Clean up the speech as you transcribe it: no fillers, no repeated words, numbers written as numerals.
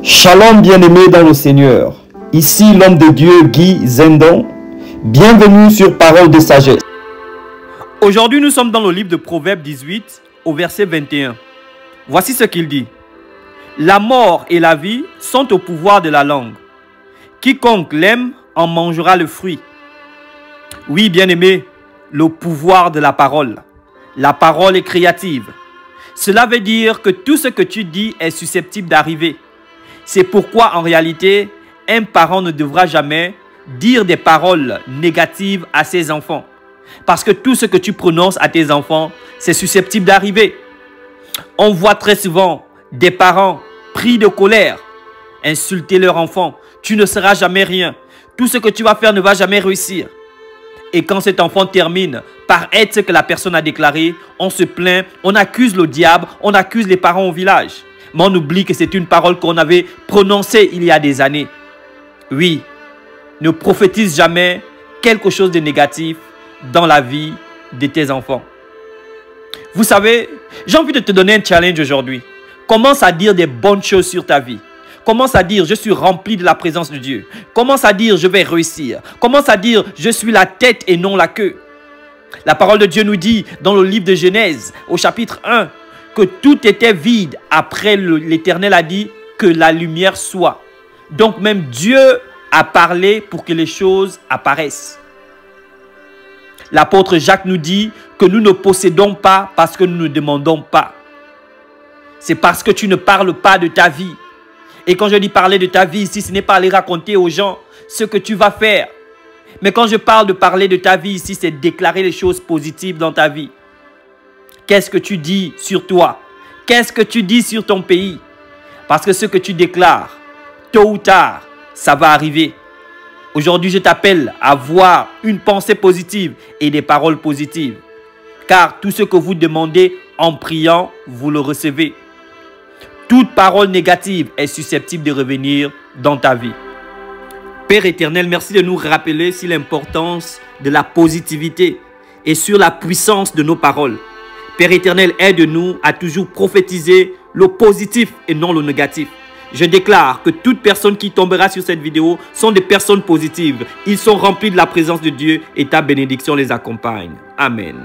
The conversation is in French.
Shalom bien-aimés dans le Seigneur. Ici l'homme de Dieu Guy Zendon. Bienvenue sur Parole de Sagesse. Aujourd'hui, nous sommes dans le livre de Proverbes 18, au verset 21. Voici ce qu'il dit. La mort et la vie sont au pouvoir de la langue. Quiconque l'aime en mangera le fruit. Oui, bien-aimé, le pouvoir de la parole. La parole est créative. Cela veut dire que tout ce que tu dis est susceptible d'arriver. C'est pourquoi, en réalité, un parent ne devra jamais dire des paroles négatives à ses enfants. Parce que tout ce que tu prononces à tes enfants, c'est susceptible d'arriver. On voit très souvent des parents pris de colère insulter leur enfant. Tu ne seras jamais rien. Tout ce que tu vas faire ne va jamais réussir. Et quand cet enfant termine par être ce que la personne a déclaré, on se plaint, on accuse le diable, on accuse les parents au village. Mais on oublie que c'est une parole qu'on avait prononcée il y a des années. Oui, ne prophétise jamais quelque chose de négatif dans la vie de tes enfants. Vous savez, j'ai envie de te donner un challenge aujourd'hui. Commence à dire des bonnes choses sur ta vie. Commence à dire, je suis rempli de la présence de Dieu. Commence à dire, je vais réussir. Commence à dire, je suis la tête et non la queue. La parole de Dieu nous dit, dans le livre de Genèse, au chapitre 1, que tout était vide. Après, l'Éternel a dit que la lumière soit. Donc même Dieu a parlé pour que les choses apparaissent. L'apôtre Jacques nous dit que nous ne possédons pas parce que nous ne demandons pas. C'est parce que tu ne parles pas de ta vie. Et quand je dis parler de ta vie ici, ce n'est pas aller raconter aux gens ce que tu vas faire. Mais quand je parle de parler de ta vie ici, c'est déclarer les choses positives dans ta vie. Qu'est-ce que tu dis sur toi? Qu'est-ce que tu dis sur ton pays? Parce que ce que tu déclares, tôt ou tard, ça va arriver. Aujourd'hui, je t'appelle à avoir une pensée positive et des paroles positives. Car tout ce que vous demandez en priant, vous le recevez. Toute parole négative est susceptible de revenir dans ta vie. Père éternel, merci de nous rappeler sur l'importance de la positivité et sur la puissance de nos paroles. Père éternel, aide-nous à toujours prophétiser le positif et non le négatif. Je déclare que toute personne qui tombera sur cette vidéo sont des personnes positives. Ils sont remplis de la présence de Dieu et ta bénédiction les accompagne. Amen.